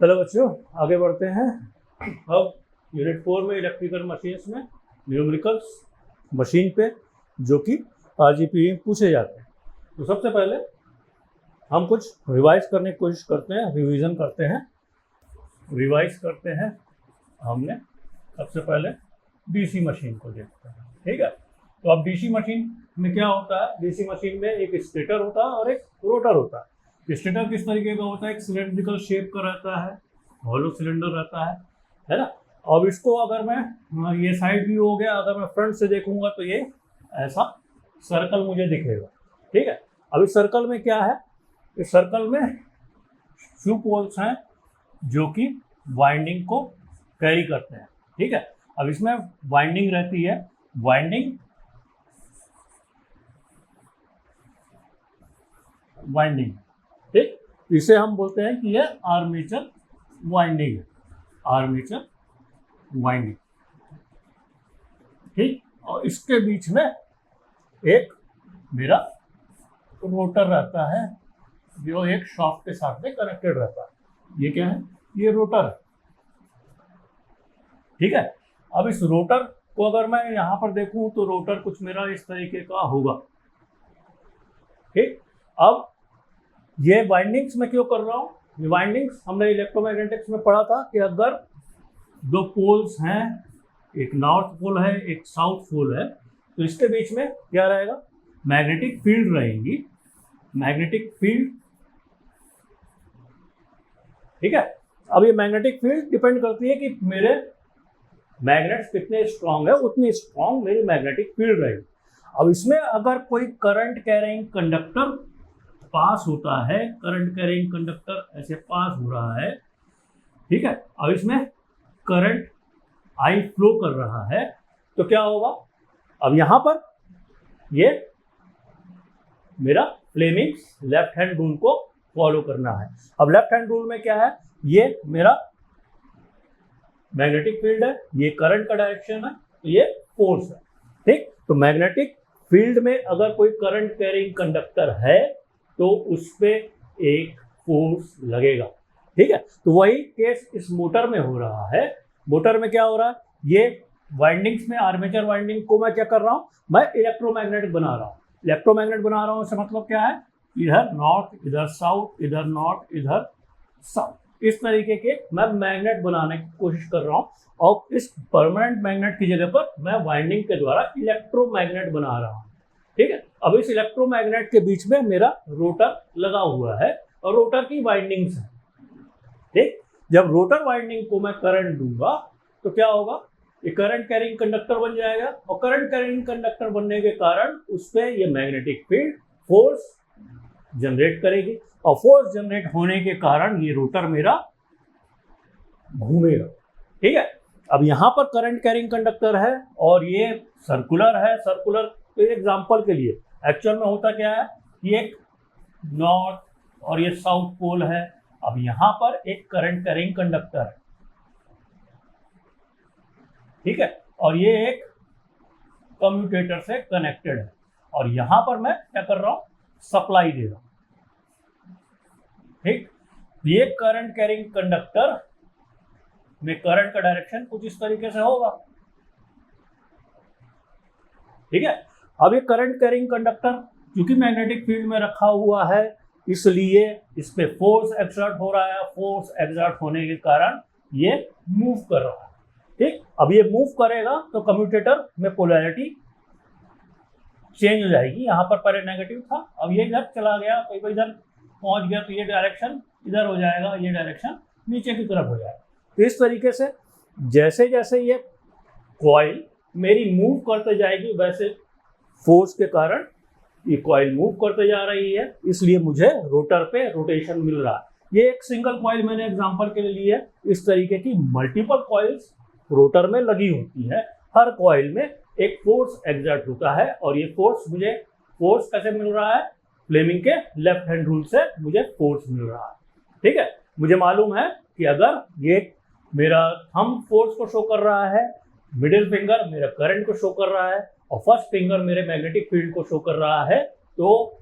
Hello बच्चों, आगे बढ़ते हैं। अब यूनिट 4 में इलेक्ट्रिकल मशीन्स में न्यूमेरिकल्स मशीन पे जो कि आरजीपी में पूछे जाते हैं। तो सबसे पहले हम कुछ रिवाइज करने की कोशिश करते हैं, रिवीजन करते हैं, रिवाइज करते हैं। हमने सबसे पहले डीसी मशीन को देखते हैं, ठीक है। तो अब डीसी मशीन में क्या होता है? डीसी मशीन में एक स्टेटर होता है और एक रोटर होता है। स्टेटर किस तरीके का होता है? एक सिलेंड्रिकल शेप का रहता है, हॉलो सिलेंडर रहता है ना। अब इसको अगर मैं ये साइड व्यू हो गया, अगर मैं फ्रंट से देखूंगा तो ये ऐसा सर्कल मुझे दिखेगा, ठीक है। अब इस सर्कल में क्या है? इस सर्कल में फ्यू पोल्स हैं जो कि वाइंडिंग को कैरी करते हैं, ठीक है। अब इसमें वाइंडिंग रहती है, वाइंडिंग ठीक, इसे हम बोलते हैं कि यह आर्मेचर वाइंडिंग है, आर्मेचर वाइंडिंग, ठीक। और इसके बीच में एक मेरा रोटर रहता है जो एक शाफ्ट के साथ में कनेक्टेड रहता है। ये क्या है? ये रोटर है, ठीक है। अब इस रोटर को अगर मैं यहां पर देखूं तो रोटर कुछ मेरा इस तरीके का होगा, ठीक। अब ये वाइंडिंग्स में क्यों कर रहा हूँ? ये वाइंडिंग्स हमने इलेक्ट्रोमैग्नेटिक्स में पढ़ा था कि अगर दो पोल्स हैं, एक नॉर्थ पोल है, एक साउथ पोल है, तो इसके बीच में क्या रहेगा? मैग्नेटिक फील्ड रहेगी, मैग्नेटिक फील्ड, ठीक है। अब ये मैग्नेटिक फील्ड डिपेंड करती है कि मेरे मैग्नेट्स कितने स्ट्रांग है, उतनी स्ट्रांग मेरी मैग्नेटिक फील्ड रहेगी। अब इसमें अगर कोई करंट कैरिंग कंडक्टर पास होता है, करंट कैरिंग कंडक्टर ऐसे पास हो रहा है, ठीक है। अब इसमें करंट आई फ्लो कर रहा है, तो क्या होगा? अब यहां पर ये मेरा फ्लेमिंग्स लेफ्ट हैंड रूल को फॉलो करना है। अब लेफ्ट हैंड रूल में क्या है? ये मेरा मैग्नेटिक फील्ड है, ये करंट का डायरेक्शन है, तो ये फोर्स है, ठीक। तो मैग्नेटिक फील्ड में अगर कोई करंट कैरिंग कंडक्टर है तो उस पे एक फोर्स लगेगा, ठीक है। तो वही केस इस मोटर में हो रहा है। मोटर में क्या हो रहा है? ये वाइंडिंग्स में आर्मेचर वाइंडिंग को मैं क्या कर रहा हूं? मैं इलेक्ट्रोमैग्नेट बना रहा हूं। इलेक्ट्रोमैग्नेट बना रहा हूं इसका मतलब क्या है? इधर नॉर्थ, इधर साउथ, इधर नॉर्थ, इधर साउथ, इस तरीके के मैं मैग्नेट बनाने की कोशिश कर रहा हूं। और इस परमानेंट मैग्नेट की जगह पर मैं वाइंडिंग के द्वारा इलेक्ट्रोमैग्नेट बना रहा हूं, ठीक है। अब इस इलेक्ट्रोमैग्नेट के बीच में मेरा रोटर लगा हुआ है और रोटर की वाइंडिंग्स है, ठीक। जब रोटर वाइंडिंग को मैं करंट दूंगा तो क्या होगा? ये करंट कैरिंग कंडक्टर बन जाएगा और करंट कैरिंग कंडक्टर बनने के कारण उस पर ये मैग्नेटिक फील्ड फोर्स जनरेट करेगी और फोर्स जनरेट होने के कारण ये रोटर मेरा घूमेगा, ठीक है। अब यहाँ पर करंट कैरिंग कंडक्टर है और ये सर्कुलर है। सर्कुलर तो एग्जांपल के लिए एक्चुअल में होता क्या है? ये एक नॉर्थ और ये साउथ पोल है। अब यहाँ पर एक करंट कैरिंग कंडक्टर है, ठीक है, और ये एक कम्यूटेटर से कनेक्टेड है और यहाँ पर मैं क्या कर रहा हूँ? सप्लाई दे रहा हूँ, ठीक। ये करंट कैरिंग कंडक्टर में करंट का डायरेक्शन कुछ इस तरीके से होगा, ठीक है। अब ये करंट कैरिंग कंडक्टर क्योंकि मैग्नेटिक फील्ड में रखा हुआ है, इसलिए इस पे फोर्स एक्सर्ट हो रहा है। फोर्स एक्सर्ट होने के कारण ये मूव कर रहा है, ठीक। अब ये मूव करेगा तो कम्यूटेटर में पोलैरिटी चेंज हो जाएगी। यहाँ पर पहले नेगेटिव था, अब ये इधर चला गया, तो इधर पहुंच गया, तो ये डायरेक्शन इधर हो जाएगा, ये डायरेक्शन नीचे की तरफ हो जाएगा। तो इस तरीके से जैसे जैसे ये कॉइल मेरी मूव करते जाएगी, वैसे फोर्स के कारण ये कॉइल मूव करते जा रही है, इसलिए मुझे रोटर पे रोटेशन मिल रहा है। ये एक सिंगल कॉइल मैंने एग्जांपल के लिए ली है। इस तरीके की मल्टीपल कॉइल्स रोटर में लगी होती है। हर कॉइल में एक फोर्स एक्सर्ट होता है और ये फोर्स मुझे फोर्स कैसे मिल रहा है? फ्लेमिंग के लेफ्ट हैंड रूल से मुझे फोर्स मिल रहा है, ठीक है। मुझे मालूम है कि अगर ये मेरा थंब फोर्स को शो कर रहा है, मिडिल फिंगर मेरा करंट को शो कर रहा है और फर्स्ट फिंगर मेरे मैग्नेटिक फील्ड को शो कर रहा है, तो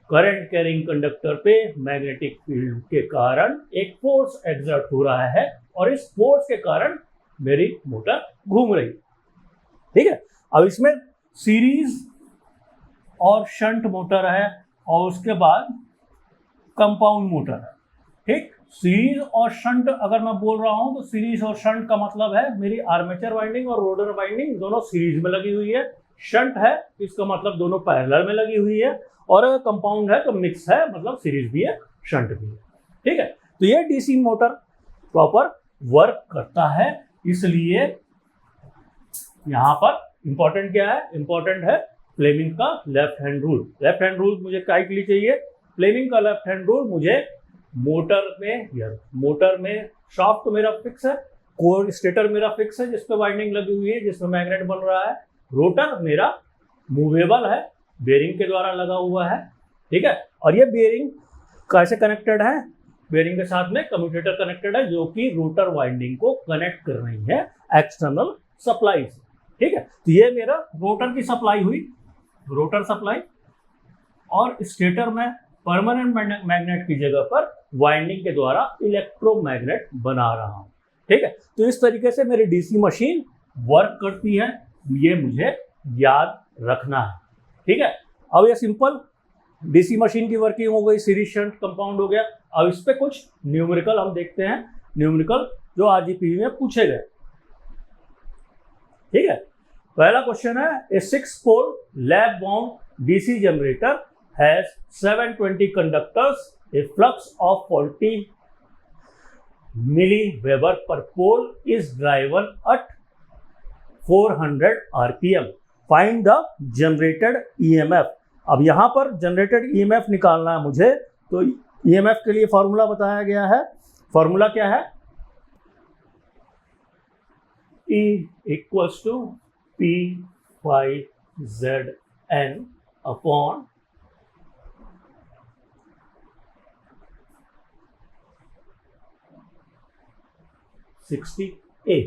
करंट कैरिंग कंडक्टर पे मैग्नेटिक फील्ड के कारण एक फोर्स एक्सर्ट हो रहा है और इस फोर्स के कारण मेरी मोटर घूम रही है। ठीक है, अब इसमें सीरीज और शंट मोटर है और उसके बाद कंपाउंड मोटर है। ठीक, सीरीज और शंट अगर मैं बोल रहा हूं तो सीरीज और शंट का मतलब है मेरी आर्मेचर वाइंडिंग और रोटर वाइंडिंग दोनों सीरीज में लगी हुई है। शंट है इसका मतलब दोनों पैरेलल में लगी हुई है, और अगर कंपाउंड है तो मिक्स है, मतलब सीरीज भी है शंट भी है। ठीक है, तो ये डीसी मोटर प्रॉपर वर्क करता है। इसलिए यहां पर इंपॉर्टेंट क्या है, इंपॉर्टेंट है फ्लेमिंग का left hand rule. Left hand rule मुझे क्या के लिए चाहिए, फ्लेमिंग का लेफ्ट हैंड रूल मुझे मोटर में शाफ्ट तो मेरा फिक्स है, कोर स्टेटर मेरा फिक्स है जिसपे वाइंडिंग लगी हुई है जिसमें मैग्नेट बन रहा है, रोटर मेरा मूवेबल है, बेरिंग के द्वारा लगा हुआ है। ठीक है, और ये बेरिंग कैसे कनेक्टेड है, बेरिंग के साथ में कम्यूटेटर कनेक्टेड है जो कि रोटर वाइंडिंग को कनेक्ट कर रही है एक्सटर्नल सप्लाई से। ठीक है, तो ये मेरा रोटर की सप्लाई हुई, रोटर सप्लाई, और स्टेटर में परमानेंट मैग्नेट की जगह पर वाइंडिंग के द्वारा इलेक्ट्रोमैग्नेट बना रहा हूं। ठीक है, तो इस तरीके से मेरी डीसी मशीन वर्क करती है, ये मुझे याद रखना है। ठीक है, अब ये सिंपल डीसी मशीन की वर्किंग हो गई, सीरीज शंट कंपाउंड हो गया। अब इस पे कुछ न्यूमेरिकल हम देखते हैं, न्यूमेरिकल जो आरजीपीवी में पूछे गए। ठीक है, पहला क्वेश्चन है, a 6 pole lap wound DC generator has 720 conductors, a flux of 40 milliweber per pole is driven at 400 rpm. Find the generated EMF. अब यहां पर जनरेटेड EMF निकालना है मुझे, तो EMF के लिए फॉर्मूला बताया गया है। फॉर्मूला क्या है, E equals to P phi ZN upon A।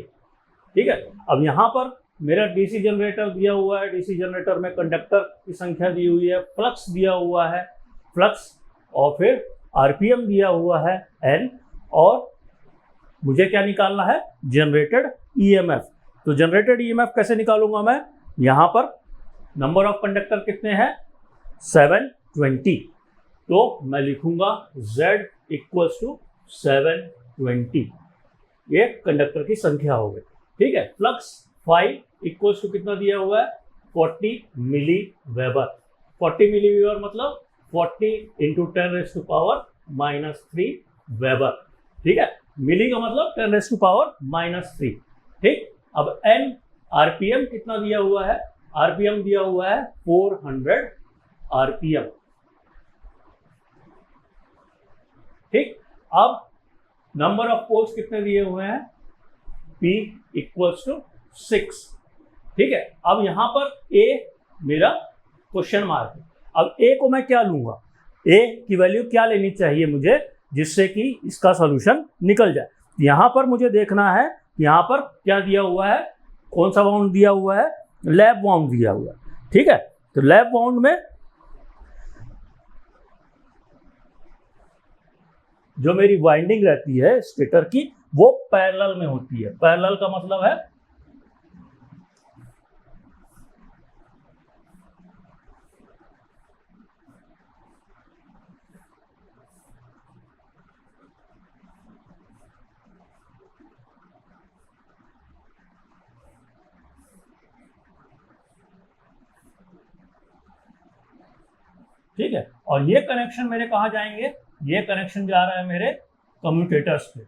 ठीक है, अब यहां पर मेरा डीसी जनरेटर दिया हुआ है, डीसी जनरेटर में कंडक्टर की संख्या दी हुई है, फ्लक्स दिया हुआ है, फ्लक्स, और फिर आरपीएम दिया हुआ है N, और मुझे क्या निकालना है, जनरेटेड ईएमएफ। तो जनरेटेड ईएमएफ कैसे निकालूंगा मैं, यहां पर नंबर ऑफ कंडक्टर कितने हैं, 720, तो मैं लिखूंगा Z इक्वल्स टू 720, ये कंडक्टर की संख्या हो गई। ठीक है, फ्लक्स 5 इक्वल्स टू कितना दिया हुआ है, 40 मिलीवेबर। 40 मिलीवेबर मतलब 40 इंटू 10⁻³ वेबर। ठीक है, मिली का मतलब 10⁻³ ठीक, अब एन आरपीएम कितना दिया हुआ है, आरपीएम दिया हुआ है 400 आरपीएम। ठीक, अब नंबर ऑफ पोल्स कितने दिए हुए हैं, P इक्वल्स टू 6। ठीक है, अब यहां पर A मेरा क्वेश्चन मार्क है। अब A को मैं क्या लूंगा, A की वैल्यू क्या लेनी चाहिए मुझे जिससे कि इसका सॉल्यूशन निकल जाए। यहां पर मुझे देखना है, यहां पर क्या दिया हुआ है, कौन सा बाउंड दिया हुआ है, लैप बाउंड दिया हुआ है। ठीक है, तो लैप बाउंड में जो मेरी वाइंडिंग रहती है स्टेटर की वो पैरेलल में होती है। पैरेलल का मतलब है ठीक है, और ये कनेक्शन मेरे कहाँ जाएंगे, ये कनेक्शन जा रहा है मेरे कम्यूटेटर्स पे।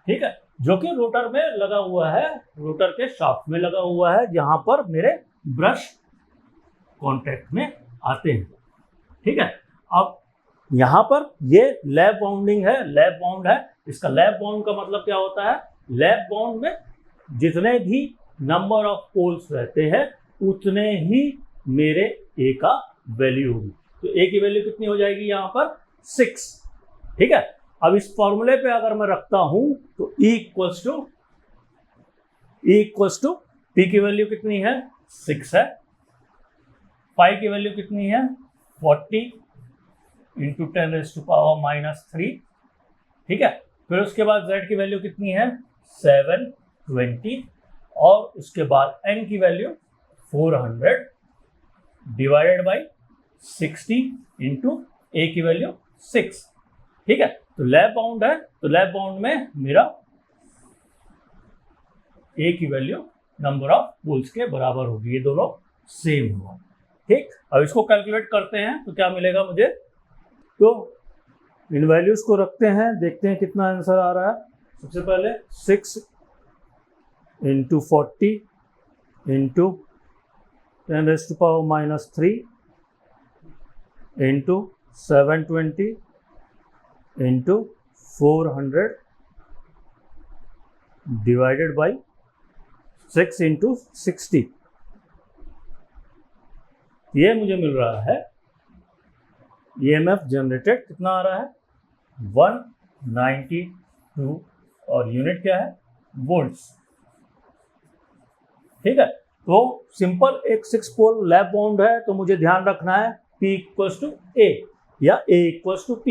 ठीक है, जो कि रोटर में लगा हुआ है, रोटर के शाफ्ट में लगा हुआ है जहां पर मेरे ब्रश कांटेक्ट में आते हैं। ठीक है, अब यहां पर ये लैप बाउंडिंग है, लैप बाउंड है। इसका लैप बाउंड का मतलब क्या होता है, लैप बाउंड में जितने भी नंबर ऑफ पोल्स रहते हैं उतने ही मेरे ए का वैल्यू होगी। तो ए की वैल्यू कितनी हो जाएगी यहाँ पर 6। ठीक है, अब इस फॉर्मूले पे अगर मैं रखता हूं तो E इक्वल्स टू P की वैल्यू कितनी है, 6 है, फाई की वैल्यू कितनी है 40 इंटू 10⁻⁻3, ठीक है। फिर उसके बाद z की वैल्यू कितनी है 720 और उसके बाद n की value 400 divided by 60 into a की वैल्यू 6, ठीक है। तो लैब बाउंड है, तो लैब बाउंड में मेरा a की वैल्यू नंबर ऑफ पोल्स के बराबर होगी, ये दोनों सेम हुआ, ठीक। अब इसको कैलकुलेट करते हैं तो क्या मिलेगा मुझे, तो इन वैल्यूज को रखते हैं, देखते हैं कितना आंसर आ रहा है। सबसे पहले 6 into 40 into 10⁻⁻3 into 720 into 400 divided by 6 into 60, ये मुझे मिल रहा है EMF जनरेटेड कितना आ रहा है 192 और यूनिट क्या है वोल्ट्स, ठीक है। तो सिंपल एक 6 पोल लैब बाउंड है, तो मुझे ध्यान रखना है P इक्वल्स टू A या A इक्वल्स टू P,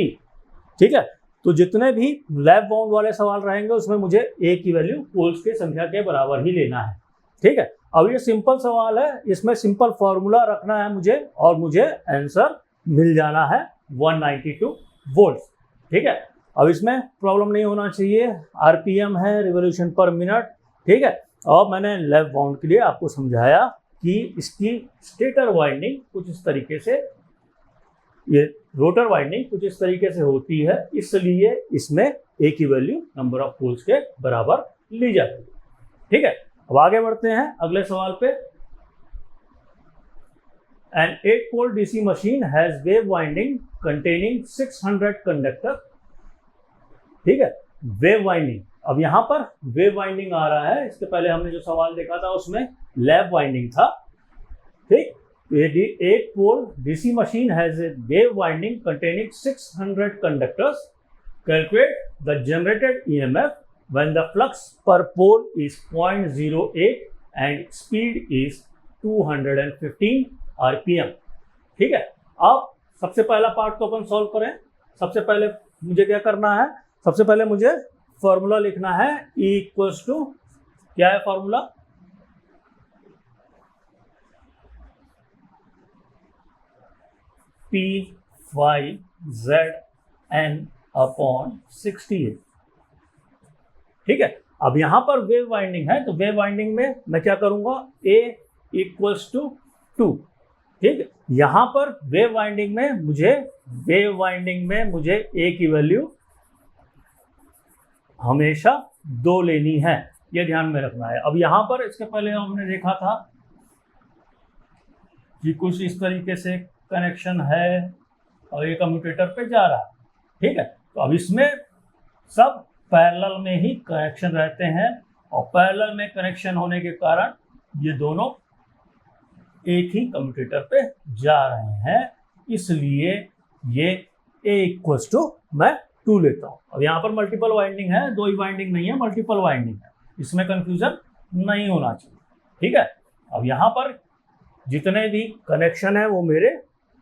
ठीक है। तो जितने भी लैब बाउंड वाले सवाल रहेंगे उसमें मुझे A की वैल्यू पोल्स की संख्या के बराबर ही लेना है, ठीक है। अब ये सिंपल सवाल है, इसमें सिंपल फॉर्मूला रखना है मुझे और मुझे आंसर मिल जाना है 192 वोल्ट, ठीक है। अब इसमें प्रॉब्लम नहीं होना चाहिए, RPM है रिवोल्यूशन पर मिनट, ठीक है। और मैंने लैब बाउंड के लिए आपको समझाया कि इसकी स्टेटर वाइंडिंग कुछ इस तरीके से, ये रोटर वाइंडिंग कुछ इस तरीके से होती है, इसलिए इसमें A की वैल्यू नंबर ऑफ पोल्स के बराबर ली जाती है, ठीक है। अब आगे बढ़ते हैं अगले सवाल पे। An 8-pole DC machine has wave winding containing 600 conductor, ठीक है। वेव वाइंडिंग, अब यहाँ पर वेव वाइंडिंग आ रहा है, इसके पहले हमने जो सवाल देखा था उसमें लैब वाइंडिंग था, ठीक। 8-pole DC machine has a wave winding containing 600 conductors. Calculate the generated EMF when the flux per pole is 0.08 and speed is 215 RPM, ठीक है। अब सबसे पहला पार्ट तो अपन सॉल्व करें। सबसे पहले मुझे क्या करना है, सबसे पहले मुझे फॉर्मूला लिखना है E इक्वल्स टू, क्या है फॉर्मूला P/Z/N/68, ठीक है। अब यहां पर वेव वाइंडिंग है, तो वेव वाइंडिंग में मैं क्या करूंगा A इक्वल्स टू 2, ठीक है। यहां पर वेव वाइंडिंग में मुझे A की वैल्यू हमेशा 2 लेनी है, ये ध्यान में रखना है। अब यहां पर इसके पहले हमने देखा था कि कुछ इस तरीके से कनेक्शन है और ये कम्यूटेटर पे जा रहा है, ठीक है। तो अब इसमें सब पैरेलल में ही कनेक्शन रहते हैं और पैरेलल में कनेक्शन होने के कारण ये दोनों एक ही कम्यूटेटर पे जा रहे हैं, इसलिए ये A इक्वल्स टू मैं 2 लेता हूं। अब यहाँ पर मल्टीपल वाइंडिंग है, 2 ही वाइंडिंग नहीं है, मल्टीपल वाइंडिंग है, इसमें कंफ्यूजन नहीं होना चाहिए, ठीक है। अब यहाँ पर जितने भी कनेक्शन है वो मेरे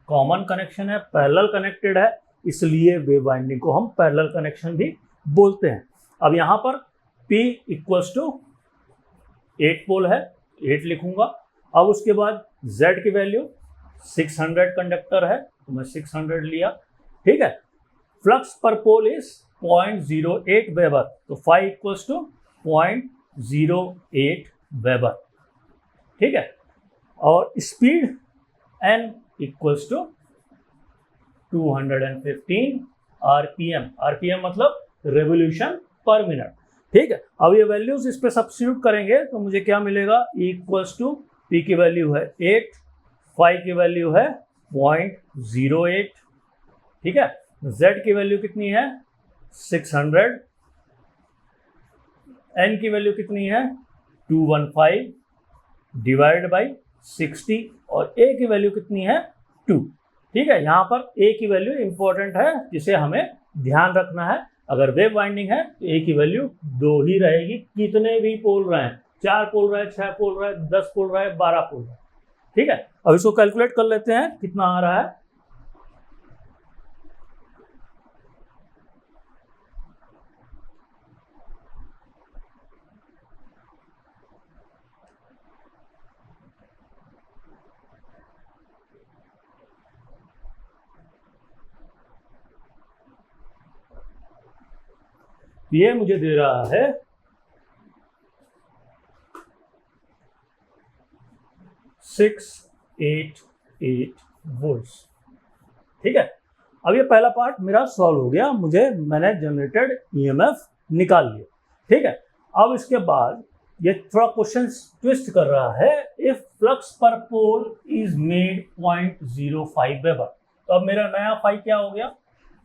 कॉमन कनेक्शन है, पैरेलल कनेक्टेड है, इसलिए वेव वाइंडिंग को हम पैरेलल कनेक्शन भी बोलते हैं। अब यहाँ पर P इक्वल्स टू 8 पोल है, 8 लिखूंगा। अब उसके बाद Z की वैल्यू 600 कंडक्टर है, तो मैं 600 लिया, ठीक है। फ्लक्स पर पोल इज 0.08 वेबर, तो फाई इक्वल्स टू 0.08 वेबर, ठीक है। और speed N equals to 215 RPM, RPM मतलब रेवोल्यूशन पर मिनट, ठीक है। अब ये वैल्यूज इस पे सब्स्टिट्यूट करेंगे तो मुझे क्या मिलेगा, इक्वल्स टू P की वैल्यू है 8, फाई की वैल्यू है 0.08, ठीक है। Z की वैल्यू कितनी है 600, N की वैल्यू कितनी है 215 डिवाइड बाई 60 और A की वैल्यू कितनी है 2, ठीक है। यहाँ पर A की वैल्यू इंपॉर्टेंट है जिसे हमें ध्यान रखना है। अगर वेव वाइंडिंग है तो A की वैल्यू 2 ही रहेगी, कितने भी पोल रहे, 4 पोल रहे, 6 पोल रहे, 10 पोल रहे, 12 पोल रहे, ठीक है, अब इसको कैलकुलेट कर लेते हैं कितना आ रहा है। ये मुझे दे रहा है 688 वोल्ट्स। ठीक है, अब ये पहला पार्ट मेरा सॉल्व हो गया, मैंने जनरेटेड ईएमएफ निकाल लिया। ठीक है, अब इसके बाद ये थोड़ा क्वेश्चन ट्विस्ट कर रहा है, इफ फ्लक्स पर पोल इज मेड 0.05 वेबर। तो अब मेरा नया फाई क्या हो गया,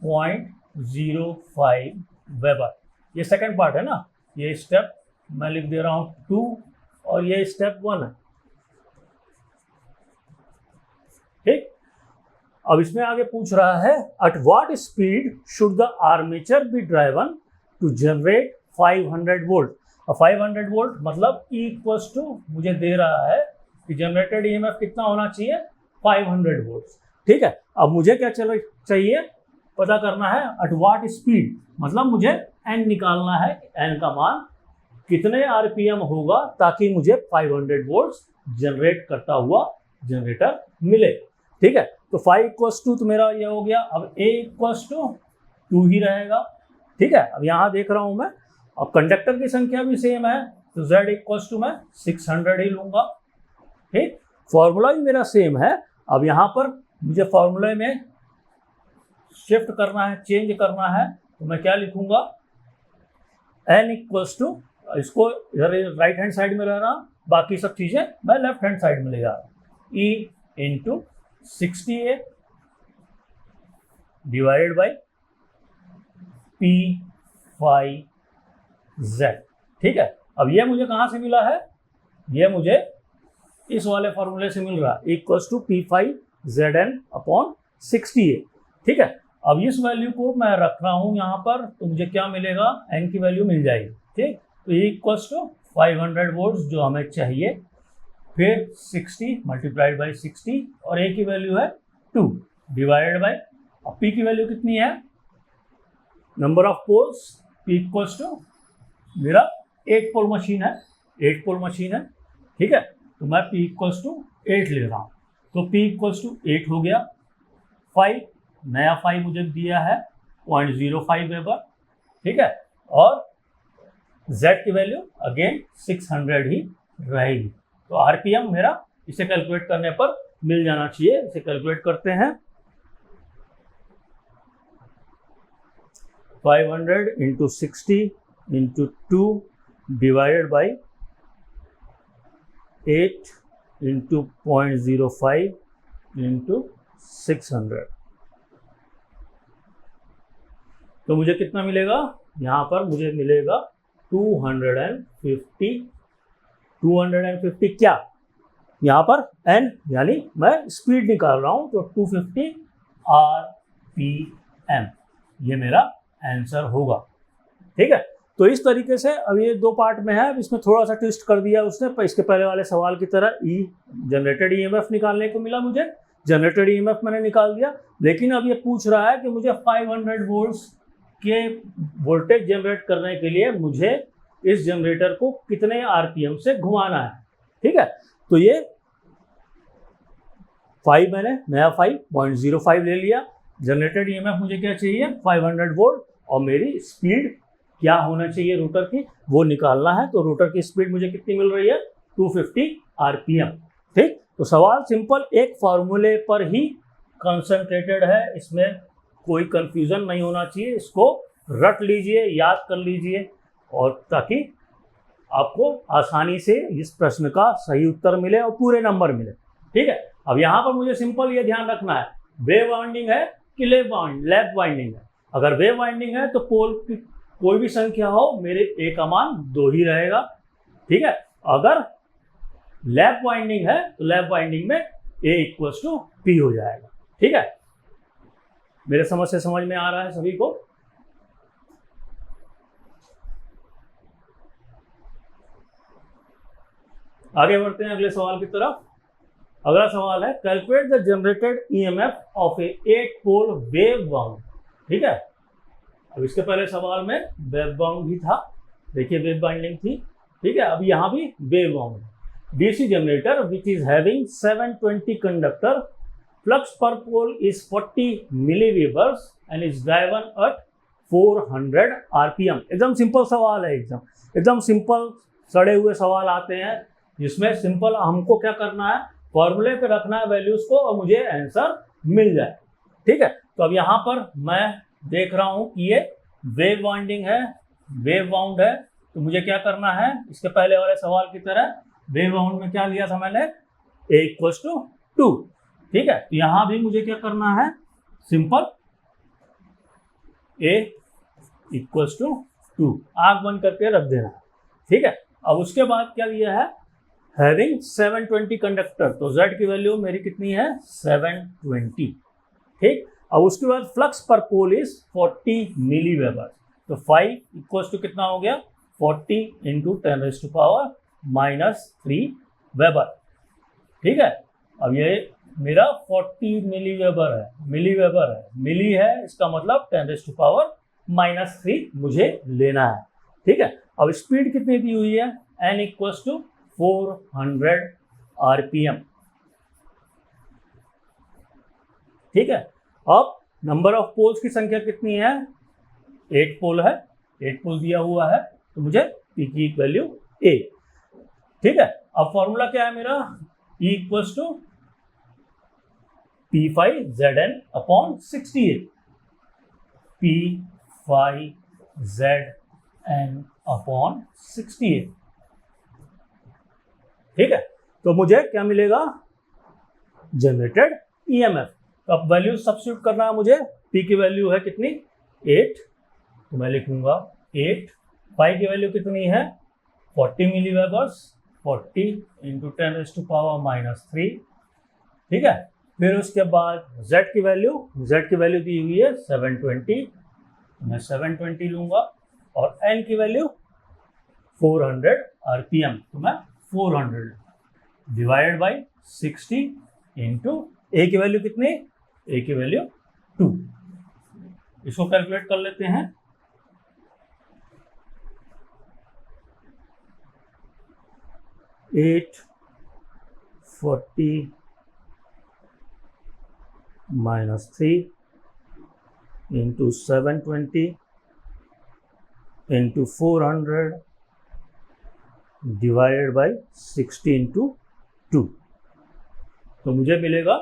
0.05 वेबर। ये सेकंड पार्ट है ना, ये स्टेप मैं लिख दे रहा हूं 2 और ये स्टेप 1 है। ठीक, अब इसमें आगे पूछ रहा है, at what speed should the armature be driven to generate 500 volt. और 500 वोल्ट मतलब E इक्वल्स टू मुझे दे रहा है कि जनरेटेड ईएमएफ कितना होना चाहिए, 500 वोल्ट। ठीक है, अब मुझे क्या चाहिए, पता करना है एट व्हाट स्पीड, मतलब मुझे n निकालना है, n का मान कितने आरपीएम होगा ताकि मुझे 500 वोल्ट जनरेट करता हुआ जनरेटर मिले। ठीक है, तो 5 इक्वल्स टू तो मेरा ये हो गया, अब A इक्वल्स टू 2 ही रहेगा। ठीक है, अब यहाँ देख रहा हूँ मैं, अब कंडक्टर की संख्या भी सेम है तो Z इक्वल्स टू मैं 600 ही लूंगा। ठीक, फॉर्मूला भी मेरा सेम है। अब यहाँ पर मुझे फॉर्मूले में शिफ्ट करना है, चेंज करना है, तो मैं क्या लिखूंगा, N इक्वल्स टू, इसको इधर राइट हैंड साइड में रह रहा, बाकी सब चीजें मैं लेफ्ट हैंड साइड में ले जा रहा हूँ, E into 60A divided by P5Z। ठीक है, अब ये मुझे कहाँ से मिला है, ये मुझे इस वाले फॉर्मूले से मिल रहा है, equals to P5ZN upon 60A। ठीक है, अब इस वैल्यू को मैं रख रहा हूँ यहाँ पर, तो मुझे क्या मिलेगा, N की वैल्यू मिल जाएगी। ठीक, तो इक्वल्स टू 500 वोल्ट जो हमें चाहिए, फिर 60 मल्टीप्लाइड बाई 60 और A की वैल्यू है 2 डिवाइडेड बाई, अब P की वैल्यू कितनी है, number of poles, P equals to मेरा 8 पोल मशीन है, 8 पोल मशीन है। ठीक है, तो मैं P इक्वल्स टू 8 ले रहा हूँ, तो P इक्वल्स टू 8 हो गया। 5 नया 5 मुझे दिया है 0.05 वेबर। ठीक है, और Z की वैल्यू अगेन 600 ही रहेगी। तो आरपीएम मेरा इसे कैलकुलेट करने पर मिल जाना चाहिए। इसे कैलकुलेट करते हैं, 500 into 60 into 2 divided by 8 into 0.05 into 600, तो मुझे कितना मिलेगा, यहाँ पर मुझे मिलेगा 250 क्या, यहाँ पर n यानी मैं स्पीड निकाल रहा हूँ, तो 250 RPM ये मेरा आंसर होगा। ठीक है, तो इस तरीके से अब ये 2 पार्ट में है, अब इसमें थोड़ा सा ट्विस्ट कर दिया उसने, पर इसके पहले वाले सवाल की तरह जनरेटेड ईएमएफ निकालने को मिला, मुझे जनरेटेड ईएमएफ मैंने निकाल दिया। लेकिन अब ये पूछ रहा है कि मुझे 500 वोल्ट्स के वोल्टेज जनरेट करने के लिए मुझे इस जनरेटर को कितने आरपीएम से घुमाना है। ठीक है, तो ये 5 मैंने नया 5.05 ले लिया, जनरेटेड ईएमएफ मुझे क्या चाहिए, 500 वोल्ट, और मेरी स्पीड क्या होना चाहिए रोटर की, वो निकालना है। तो रोटर की स्पीड मुझे कितनी मिल रही है, 250 आरपीएम। ठीक, तो सवाल सिंपल, एक फॉर्मूले पर ही कंसंट्रेटेड है, इसमें कोई कंफ्यूजन नहीं होना चाहिए, इसको रट लीजिए, याद कर लीजिए, और ताकि आपको आसानी से इस प्रश्न का सही उत्तर मिले और पूरे नंबर मिले। ठीक है, अब यहाँ पर मुझे सिंपल ये ध्यान रखना है, वेव वाइंडिंग है कि लैप वाइंडिंग है। अगर वेव वाइंडिंग है तो पोल की कोई भी संख्या हो, मेरे A का मान 2 ही रहेगा। ठीक है, अगर लैप वाइंडिंग है तो लैप वाइंडिंग में A इक्वल्स टू P हो जाएगा। ठीक है, मेरे समझ से समझ में आ रहा है सभी को। आगे बढ़ते हैं अगले सवाल की तरफ। अगला सवाल है calculate the generated EMF of a 8 pole wave wound. ठीक है, अब इसके पहले सवाल में वेव वाउंड भी था, देखिए वेव बाइंडिंग थी। ठीक है, अब यहाँ भी wave wound DC generator which is having 720 conductor, flux पर pole is 40 milliwebers and is driven at 400 RPM. एकदम सिंपल सवाल है, एकदम सिंपल सड़े हुए सवाल आते हैं जिसमें सिंपल हमको क्या करना है, फॉर्मूले पे रखना है वैल्यूज को और मुझे आंसर मिल जाए। ठीक है, तो अब यहाँ पर मैं देख रहा हूँ कि ये वेव वाइंडिंग है, वेव वाउंड है, तो मुझे क्या करना है, इसके पहले वाले सवाल की तरह वेव वाउंड में क्या लिया था मैंने, a इक्वल्स टू 2। ठीक है, तो यहाँ भी मुझे क्या करना है, सिंपल a इक्वल्स टू 2 आंख बंद करके रख देना। ठीक है, अब उसके बाद क्या लिया है, हैविंग 720 कंडक्टर, तो z की वैल्यू मेरी कितनी है 720। ठीक, अब उसके बाद फ्लक्स पर पोल इज 40 मिलीवेबर, तो 5 इक्वल्स टू कितना हो गया 40 इंटू 10⁻⁻³ वेबर। ठीक है, अब ये मेरा 40 मिलीवेबर है, मिली है इसका मतलब 10⁻³ मुझे लेना है। ठीक है, अब स्पीड कितनी दी हुई है, n इक्वल्स टू 400 आरपीएम। ठीक है, अब नंबर ऑफ पोल्स की संख्या कितनी है, 8 पोल है, 8 पोल दिया हुआ है, तो मुझे P की वैल्यू A। ठीक है, अब फॉर्मूला क्या है मेरा, E equals to P5ZN/68, P5ZN/68। ठीक है, तो मुझे क्या मिलेगा, जनरेटेड ईएमएफ। तो अब वैल्यू सब्स्टिट्यूट करना है मुझे, P की वैल्यू है कितनी 8, तो मैं लिखूंगा 8, 5 की वैल्यू कितनी है 40 मिलीवेबर्स, 40 इंटू 10⁻⁻3। ठीक है, फिर उसके बाद Z की वैल्यू दी हुई है 720, मैं 720 लूंगा, और N की वैल्यू 400 आरपीएम, तो मैं 400 डिवाइडेड बाई 60 इंटू A की वैल्यू कितनी, A की वैल्यू 2। इसको कैलकुलेट कर लेते हैं, (840 - 3) into 720 into 400 divided by 60 into 2, तो मुझे मिलेगा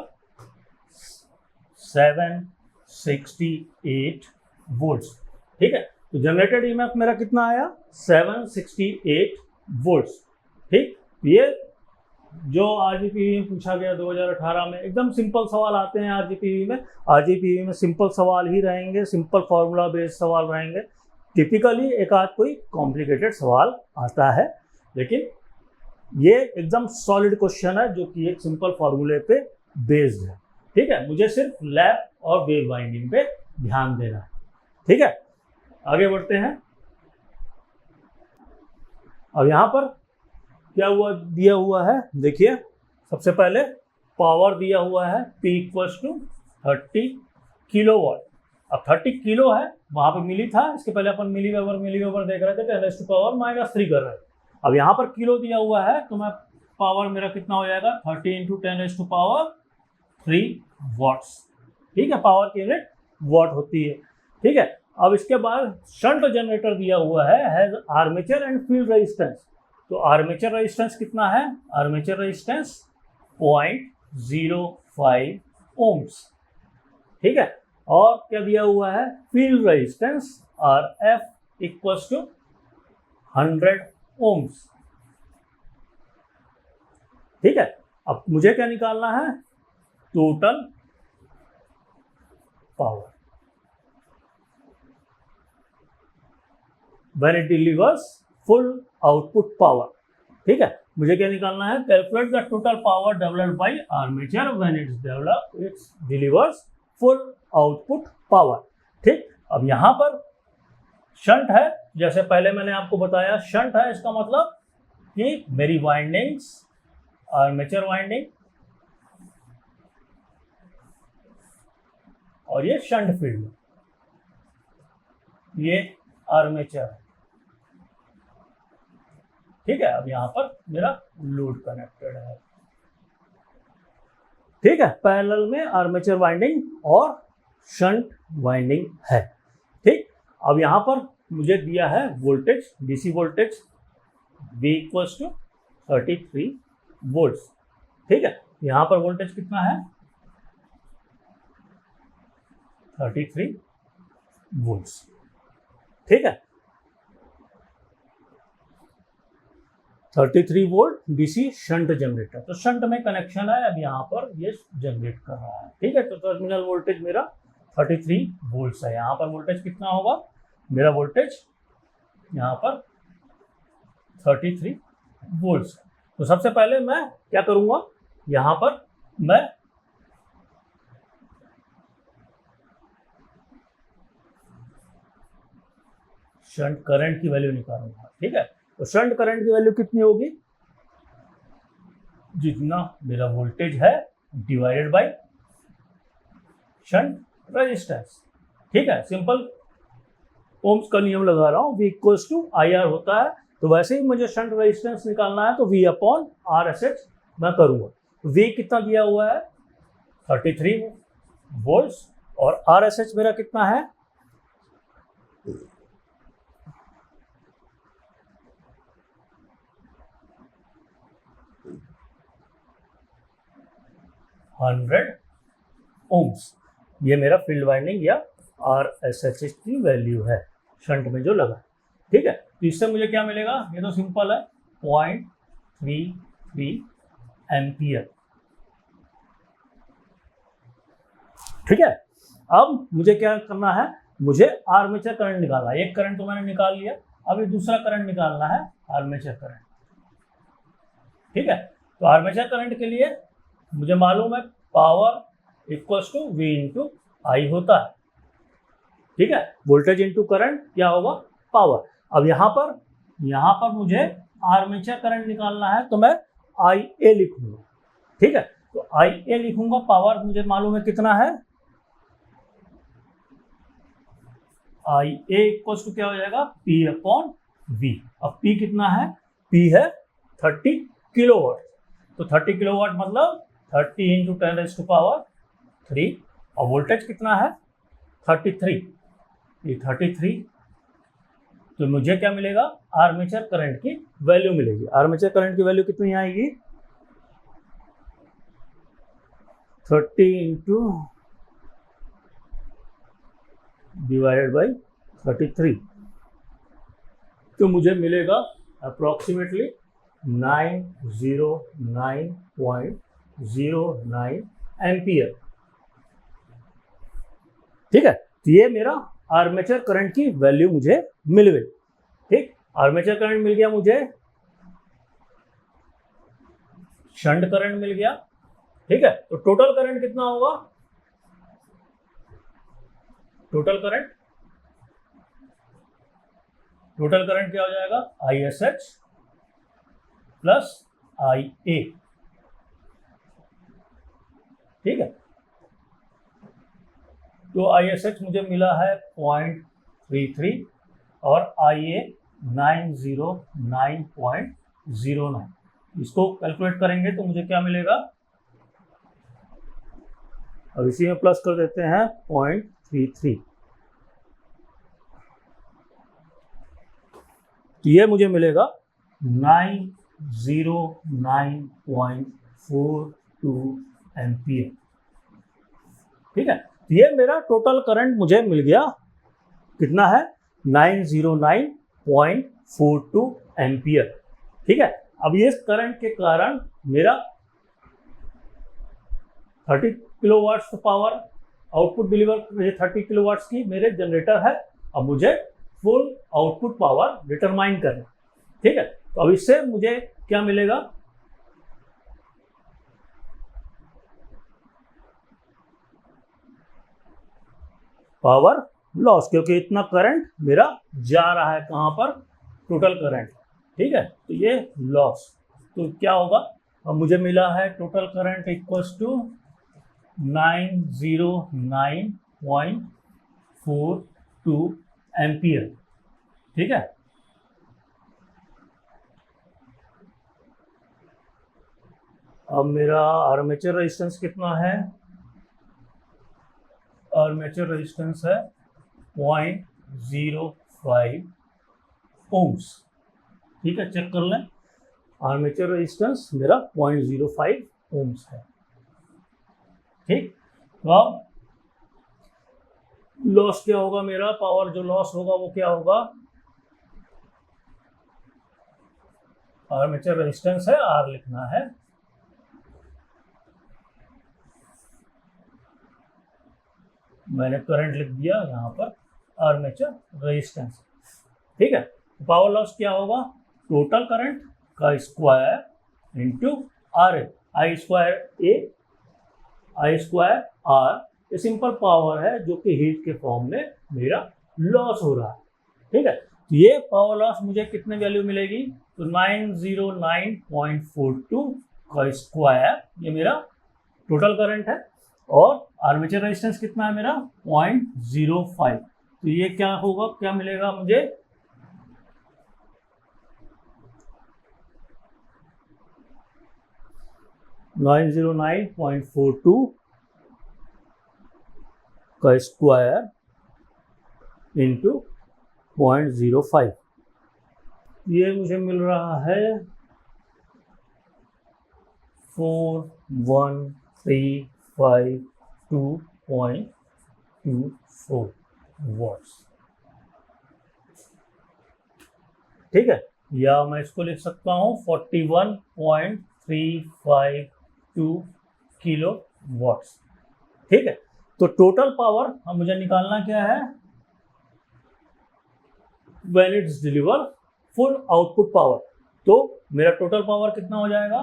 768 वोल्ट्स। ठीक है, तो जनरेटेड ईएमएफ मेरा कितना आया 768 वोल्ट्स। ठीक, ये जो आरजीपीवी में पूछा गया 2018 में, एकदम सिंपल सवाल आते हैं आरजीपीवी में सिंपल सवाल ही रहेंगे, सिंपल फार्मूला बेस्ड सवाल रहेंगे। टिपिकली एक आध कोई कॉम्प्लिकेटेड सवाल आता है, लेकिन ये एकदम सॉलिड क्वेश्चन है जो कि एक सिंपल फार्मूले पे बेस्ड है। ठीक है, मुझे सिर्फ लैप और वेव बाइंडिंग पे ध्यान देना है। ठीक है, आगे बढ़ते हैं। अब यहाँ पर क्या दिया हुआ है, देखिए सबसे पहले पावर दिया हुआ है P इक्वल्स टू 30 किलोवाट। अब 30 किलो है, वहां पे मिली था, इसके पहले अपन मिलीवेबर देख रहे थे, 10⁻⁻³ कर रहे थे। अब यहाँ पर किलो दिया हुआ है, तो मैं पावर मेरा कितना हो जाएगा 30 इंटू 10⁻³ वॉट्स। ठीक है, पावर की यूनिट वॉट होती है। ठीक है, अब इसके बाद शंट जनरेटर दिया हुआ है, has armature and field resistance. तो आर्मेचर रेजिस्टेंस कितना है, आर्मेचर रेजिस्टेंस 0.05 ओम्स। ठीक है, और क्या दिया हुआ है, field resistance RF equals to 100 ohms. ठीक है, अब मुझे क्या निकालना है, total power when it delivers full output power. ठीक है, मुझे क्या निकालना है, calculate the total power developed by armature when it's delivers full output power. ठीक, अब यहाँ पर शंट है, जैसे पहले मैंने आपको बताया शंट है, इसका मतलब कि मेरी वाइंडिंग्स आर्मेचर वाइंडिंग और ये शंट फील्ड, ये आर्मेचर है। ठीक है, अब यहाँ पर मेरा लोड कनेक्टेड है। ठीक है, पैरेलल में आर्मेचर वाइंडिंग और शंट वाइंडिंग है। ठीक, अब यहाँ पर मुझे दिया है voltage, DC voltage V equals to 33 volts. ठीक है, यहाँ पर वोल्टेज कितना है 33 वोल्ट्स। ठीक है, 33 वोल्ट डीसी शंट जनरेटर, तो शंट में कनेक्शन है, अब यहाँ पर ये जनरेट कर रहा है। ठीक है, तो टर्मिनल वोल्टेज मेरा 33 वोल्ट्स है। यहाँ पर वोल्टेज कितना होगा, मेरा वोल्टेज यहाँ पर 33 वोल्ट्स है। तो सबसे पहले मैं क्या करूँगा, यहाँ पर मैं शंट करंट की वैल्यू निकालूंगा। ठीक है, तो शंट करंट की वैल्यू कितनी होगी, जितना मेरा वोल्टेज है डिवाइडेड बाय शंट रेजिस्टेंस। ठीक है, सिंपल ओम्स का नियम लगा रहा हूँ, V इक्वल्स टू IR होता है। तो वैसे ही मुझे शंट रेजिस्टेंस निकालना है, तो V अपॉन RSH मैं करूँगा। V कितना दिया हुआ है 33 वोल्ट्स और RSH मेरा कितना है 100 ओम्स। ये मेरा फील्ड वाइंडिंग या RSH की वैल्यू है शंट में जो लगा। ठीक है, तो इससे मुझे क्या मिलेगा, ये तो सिंपल है 0.33 एम्पियर। ठीक है, अब मुझे क्या करना है, मुझे आर्मेचर करंट निकालना है। एक करंट तो मैंने निकाल लिया, अब ये दूसरा करंट निकालना है, आर्मेचर करंट। ठीक है, तो आर्मेचर करंट के लिए मुझे मालूम है power equals to V into I होता है। ठीक है, वोल्टेज इंटू करंट क्या होगा, पावर। अब यहाँ पर मुझे आर्मेचर करंट निकालना है, तो मैं IA लिखूंगा। ठीक है, तो IA लिखूंगा, पावर मुझे मालूम है कितना है, IA इक्वल्स टू क्या हो जाएगा P अपॉन V। अब P कितना है, P है 30 किलोवाट। तो 30 किलोवाट मतलब 30 इंटू 10⁻³ और वोल्टेज कितना है 33। ये 33, तो मुझे क्या मिलेगा, आर्मेचर करंट की वैल्यू मिलेगी। आर्मेचर करंट की वैल्यू कितनी आएगी 30 इंटू डिवाइडेड बाई 33, तो मुझे मिलेगा अप्रोक्सीमेटली 909.09 एम्पियर। ठीक है, तो ये मेरा आर्मेचर करंट की वैल्यू मुझे मिल गई। ठीक, आर्मेचर करंट मिल गया, मुझे शंट करंट मिल गया। ठीक है, तो टोटल करंट कितना होगा, टोटल करंट क्या हो जाएगा ISH प्लस IA। ठीक है, तो ISH मुझे मिला है 0.33 और IA 909.09। इसको कैलकुलेट करेंगे तो मुझे क्या मिलेगा, अब इसी में प्लस कर देते हैं 0.33, तो ये मुझे मिलेगा 909.42 एम्पियर। ठीक है, तो ये मेरा टोटल करंट मुझे मिल गया, कितना है 909.42 एम्पियर। ठीक है, अब ये करंट के कारण मेरा 30 kilowatts power output deliver, 30 kilowatts की मेरे जनरेटर है। अब मुझे फुल आउटपुट पावर डिटरमाइन करना। ठीक है, तो अब इससे मुझे क्या मिलेगा, पावर लॉस, क्योंकि इतना करंट मेरा जा रहा है कहां पर, टोटल करंट। ठीक है, तो ये लॉस, तो क्या होगा, अब मुझे मिला है total current equals to 909.42 0.42 ampere. ठीक है, अब मेरा आर्मेचर रेजिस्टेंस कितना है? आर्मेचर रेजिस्टेंस है 0.05 ओम्स। ठीक है, चेक कर लें, आर्मेचर रेजिस्टेंस मेरा 0.05 ओम्स है। ठीक, तो अब लॉस क्या होगा मेरा? पावर जो लॉस होगा वो क्या होगा? आर्मेचर रेजिस्टेंस है, आर लिखना है, मैंने करंट लिख दिया यहाँ पर, आर्मेचर रेजिस्टेंस। ठीक है, पावर लॉस क्या होगा? टोटल करंट का square into R A, I square R, ये सिंपल पावर है जो कि हीट के फॉर्म में मेरा लॉस हो रहा है। ठीक है, तो ये पावर लॉस मुझे कितने वैल्यू मिलेगी? तो 909.42 का स्क्वायर, ये मेरा टोटल करंट है, और आर्मेचर रेजिस्टेंस कितना है मेरा? 0.05। तो ये क्या होगा, क्या मिलेगा मुझे? (909.42) का स्क्वायर इंटू 0.05, ये मुझे मिल रहा है 4135.24 वॉट्स। ठीक है, या मैं इसको लिख सकता हूँ 41.352 किलो वॉट्स। ठीक है, तो टोटल पावर हम मुझे निकालना क्या है? When it's deliver full output power. तो मेरा टोटल पावर कितना हो जाएगा?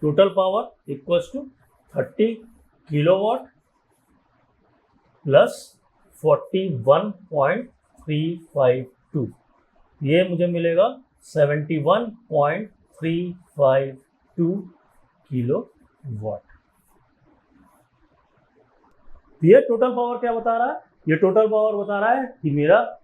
Total power equals to 30 kilowatt plus 41.352, ये मुझे मिलेगा 71.352 किलो वाट। ये टोटल पावर क्या बता रहा है? ये टोटल पावर बता रहा है कि मेरा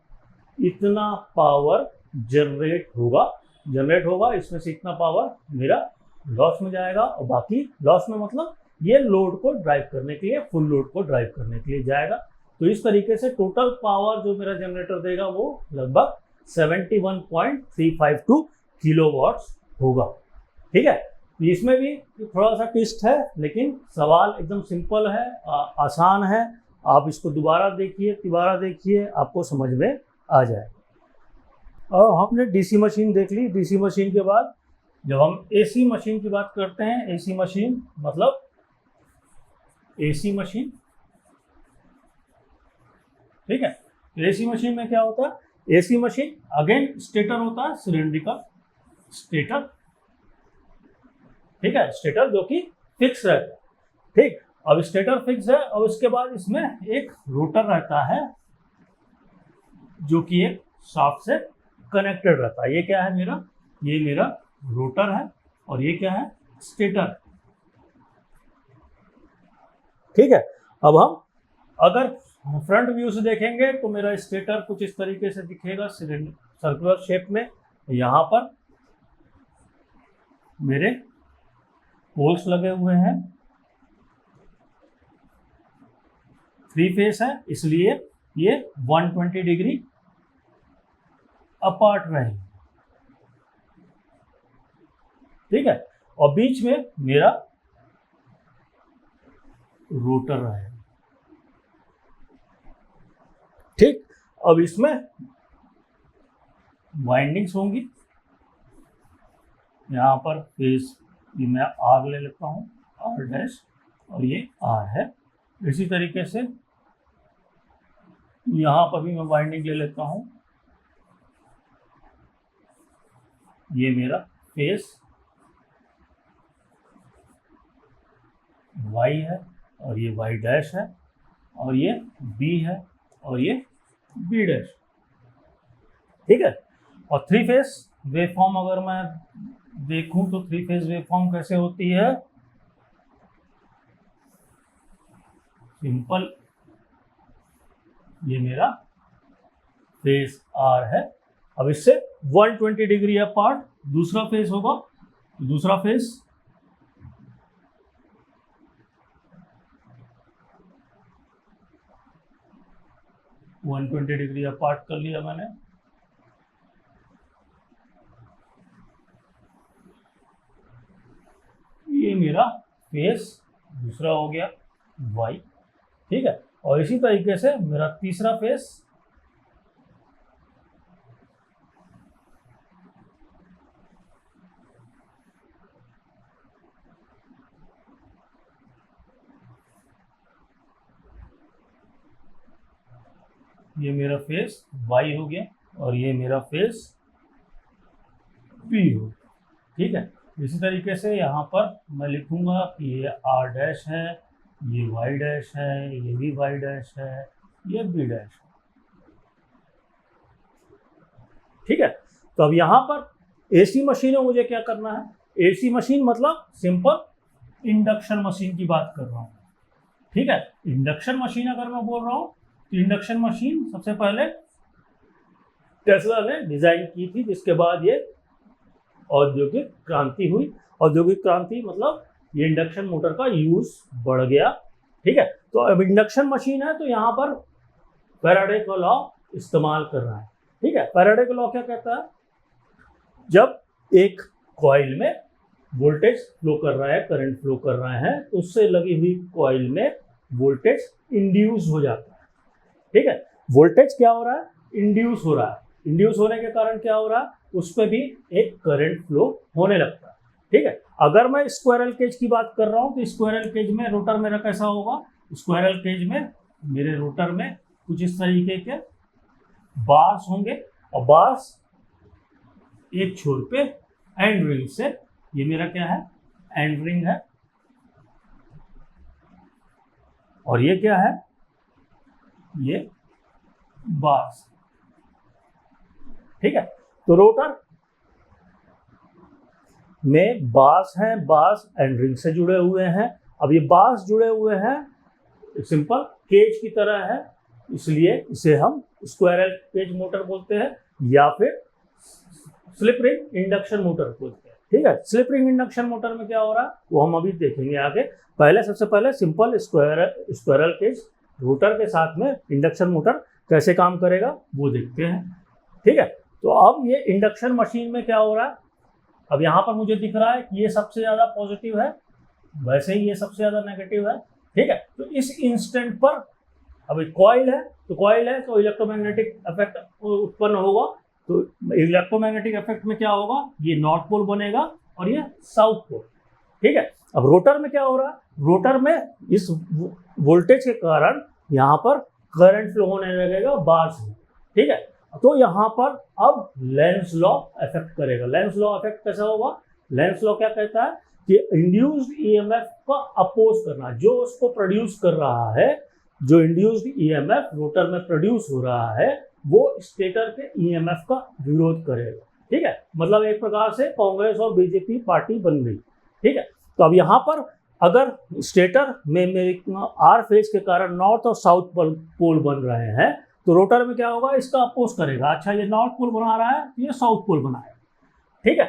इतना पावर जनरेट होगा, इसमें से इतना पावर मेरा लॉस में जाएगा, और बाकी लॉस में मतलब ये लोड को ड्राइव करने के लिए, फुल लोड को ड्राइव करने के लिए जाएगा। तो इस तरीके से टोटल पावर जो मेरा जनरेटर देगा वो लगभग 71.352 किलोवाट्स होगा। ठीक है, इसमें भी थोड़ा सा ट्विस्ट है, लेकिन सवाल एकदम सिंपल है, आसान है। आप इसको दोबारा देखिए, आपको समझ में आ जाए। और हमने डीसी मशीन देख ली। डीसी मशीन के बाद जब हम एसी मशीन की बात करते हैं, एसी मशीन मतलब एसी मशीन। ठीक है, एसी मशीन में क्या होता है? एसी मशीन अगेन स्टेटर होता है, सिलेंड्रिकल स्टेटर। ठीक है, स्टेटर जो कि फिक्स रहता है। ठीक, अब स्टेटर फिक्स है, और उसके बाद इसमें एक रोटर रहता है जो कि एक शाफ्ट से कनेक्टेड रहता है। ये क्या है मेरा? ये मेरा रोटर है, और ये क्या है? स्टेटर। ठीक है, अब हम अगर फ्रंट व्यू से देखेंगे तो मेरा स्टेटर कुछ इस तरीके से दिखेगा, सर्कुलर शेप में। यहाँ पर मेरे पोल्स लगे हुए हैं, 3 फेस है, इसलिए ये 120 डिग्री अपार्ट रहेंगे। ठीक है, और बीच में मेरा रोटर रहेगा। ठीक, अब इसमें वाइंडिंग्स होंगी। यहाँ पर फेस ये मैं आर ले लेता हूँ, आर डैश, और ये आर है। इसी तरीके से यहाँ पर भी मैं वाइंडिंग ले लेता हूँ, ये मेरा फेस वाई है, और ये वाई डैश है, और ये बी है, और ये बी डैश। ठीक है, और 3 फेस वेवफॉर्म अगर मैं देखूं तो 3 फेस वेवफॉर्म कैसे होती है? सिंपल, ये मेरा फेस आर है। अब इससे 120 डिग्री अपार्ट दूसरा फेस होगा, दूसरा फेस वन 120 डिग्री अपार्ट कर लिया मैंने। ये मेरा फेस दूसरा हो गया y, ठीक है। और इसी तरीके से मेरा तीसरा फेस ये मेरा फेस y हो गया और ये मेरा फेस p हो गया, ठीक है। इसी तरीके से यहाँ पर मैं लिखूंगा कि ये r डैश है, ये y डैश है, ये भी y डैश है, ये b डैश है, ठीक है। तो अब यहाँ पर एसी मशीन में मुझे क्या करना है, एसी मशीन मतलब सिंपल इंडक्शन मशीन की बात कर रहा हूँ, ठीक है। इंडक्शन मशीन अगर मैं बोल रहा हूँ तो इंडक्शन मशीन सबसे पहले टेस्ला ने डिजाइन की थी, जिसके बाद ये औद्योगिक क्रांति हुई। औद्योगिक क्रांति मतलब ये इंडक्शन मोटर का यूज बढ़ गया, ठीक है। तो अब इंडक्शन मशीन है तो यहाँ पर फैराडे का लॉ इस्तेमाल कर रहा है, ठीक है। फैराडे का लॉ क्या कहता है, जब एक कॉइल में वोल्टेज फ्लो कर रहा है, करंट फ्लो कर रहा है, तो उससे लगी हुई कॉइल में वोल्टेज इंड्यूस हो जाता है, ठीक है। वोल्टेज क्या हो रहा है, इंड्यूस हो रहा है। इंड्यूस होने के कारण क्या हो रहा है, उस पर भी एक करंट फ्लो होने लगता है, ठीक है। अगर मैं स्क्वायरल केज की बात कर रहा हूँ तो स्क्वायरल केज में रोटर मेरा कैसा होगा, स्क्वायरल केज में मेरे रोटर में कुछ इस तरीके के बार्स होंगे और बार्स एक छोर पे एंड रिंग से, ये मेरा क्या है, एंड रिंग है, और ये क्या है, ये बार्स, ठीक है। तो रोटर में बार्स हैं, बार्स एंड रिंग से जुड़े हुए हैं। अब ये बार्स जुड़े हुए हैं सिंपल केज की तरह है, इसलिए इसे हम स्क्वायरल केज मोटर बोलते हैं या फिर स्लिप रिंग इंडक्शन मोटर बोलते हैं, ठीक है। स्लिप रिंग इंडक्शन मोटर में क्या हो रहा है वो हम अभी देखेंगे आगे। पहले सबसे पहले सिंपल स्क्वायरल केज रोटर के साथ में इंडक्शन मोटर कैसे काम करेगा वो देखते हैं, ठीक है। तो अब ये इंडक्शन मशीन में क्या हो रहा है, अब यहाँ पर मुझे दिख रहा है कि ये सबसे ज़्यादा पॉजिटिव है, वैसे ही ये सबसे ज़्यादा नेगेटिव है, ठीक है। तो इस इंस्टेंट पर अब कॉइल है तो इलेक्ट्रोमैग्नेटिक इफेक्ट उत्पन्न होगा। तो इलेक्ट्रोमैग्नेटिक इफेक्ट में क्या होगा, ये नॉर्थ पोल बनेगा और ये साउथ पोल, ठीक है। अब रोटर में क्या हो रहा है, रोटर में इस वोल्टेज के कारण यहाँ पर करंट फ्लो होने लगेगा बार्स में, ठीक है। तो यहाँ पर अब लेंस लॉ इफेक्ट करेगा। लेंस लॉ इफेक्ट कैसा होगा, लेंस लॉ क्या कहता है कि इंड्यूस्ड ईएमएफ का अपोज करना, जो उसको प्रोड्यूस कर रहा है, जो इंड्यूस्ड ईएमएफ रोटर में प्रोड्यूस हो रहा है वो स्टेटर के ईएमएफ का विरोध करेगा, ठीक है। मतलब एक प्रकार से कांग्रेस और बीजेपी पार्टी बन गई, ठीक है। तो अब यहाँ पर अगर स्टेटर में मेरे आर फेज के कारण नॉर्थ और साउथ पोल बन रहे हैं तो रोटर में क्या होगा, इसका अपोज करेगा। अच्छा ये नॉर्थ पोल बना रहा है तो ये साउथ पोल बनाएगा, ठीक है,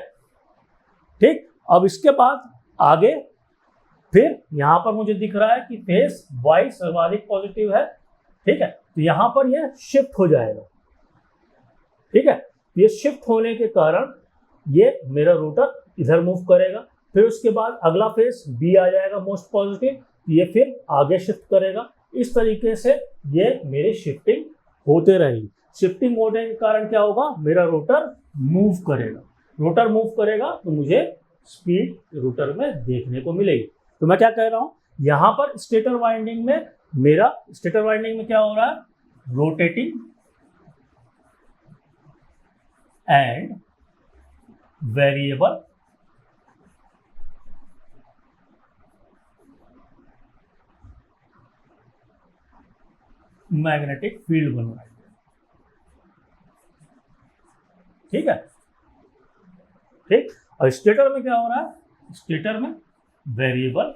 ठीक। अब इसके बाद आगे फिर यहाँ पर मुझे दिख रहा है कि फेस वाई सर्वाधिक पॉजिटिव है, ठीक है। तो यहाँ पर ये शिफ्ट हो जाएगा, ठीक है। ये शिफ्ट होने के कारण ये मेरा रोटर इधर मूव करेगा। फिर उसके बाद अगला फेस बी आ जाएगा मोस्ट पॉजिटिव, ये फिर आगे शिफ्ट करेगा। इस तरीके से ये मेरी शिफ्टिंग होते रहेगी। शिफ्टिंग होने के कारण क्या होगा, मेरा रोटर मूव करेगा। रोटर मूव करेगा तो मुझे स्पीड रोटर में देखने को मिलेगी। तो मैं क्या कह रहा हूं, यहां पर स्टेटर वाइंडिंग में मेरा स्टेटर वाइंडिंग में क्या हो रहा है, rotating and variable magnetic field बन रहा है, ठीक है, ठीक। और स्टेटर में क्या हो रहा है, स्टेटर में वेरिएबल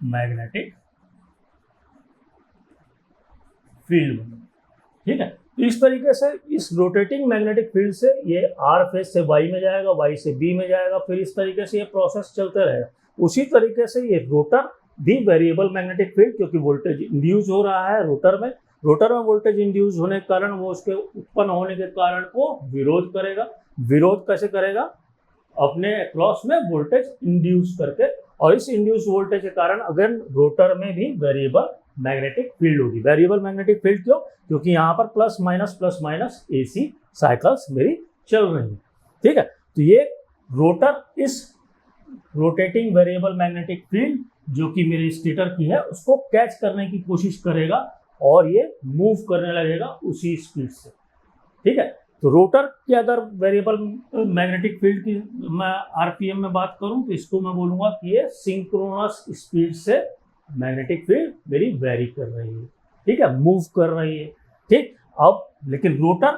मैग्नेटिक फील्ड में। ठीक है, तो इस तरीके से इस रोटेटिंग मैग्नेटिक फील्ड से ये आर फेज से वाई में जाएगा, वाई से बी में जाएगा, फिर इस तरीके से ये प्रोसेस चलते रहेगा। उसी तरीके से ये रोटर भी वेरिएबल मैग्नेटिक फील्ड, क्योंकि वोल्टेज इंड्यूस हो रहा है रोटर में वोल्टेज इंड्यूस होने के कारण वो उसके उत्पन्न होने के कारण को विरोध करेगा। विरोध कैसे करेगा? अपने अक्रॉस में वोल्टेज इंड्यूस करके, और इस इंड्यूस वोल्टेज के कारण अगर रोटर में भी वेरिएबल मैग्नेटिक फील्ड होगी। वेरिएबल मैग्नेटिक फील्ड क्यों? क्योंकि यहाँ पर प्लस माइनस AC साइकिल्स मेरी चल रही है। ठीक है, तो ये रोटर इस रोटेटिंग वेरिएबल मैग्नेटिक फील्ड जो कि मेरे स्टेटर की है उसको कैच करने की कोशिश करेगा और ये मूव करने लगेगा उसी स्पीड से। ठीक है, तो रोटर की अगर वेरिएबल मैग्नेटिक फील्ड की मैं RPM में बात करूं तो इसको मैं बोलूंगा कि ये सिंक्रोनस स्पीड से मैग्नेटिक फील्ड मेरी वेरी कर रही है। ठीक है, मूव कर रही है। ठीक, अब लेकिन रोटर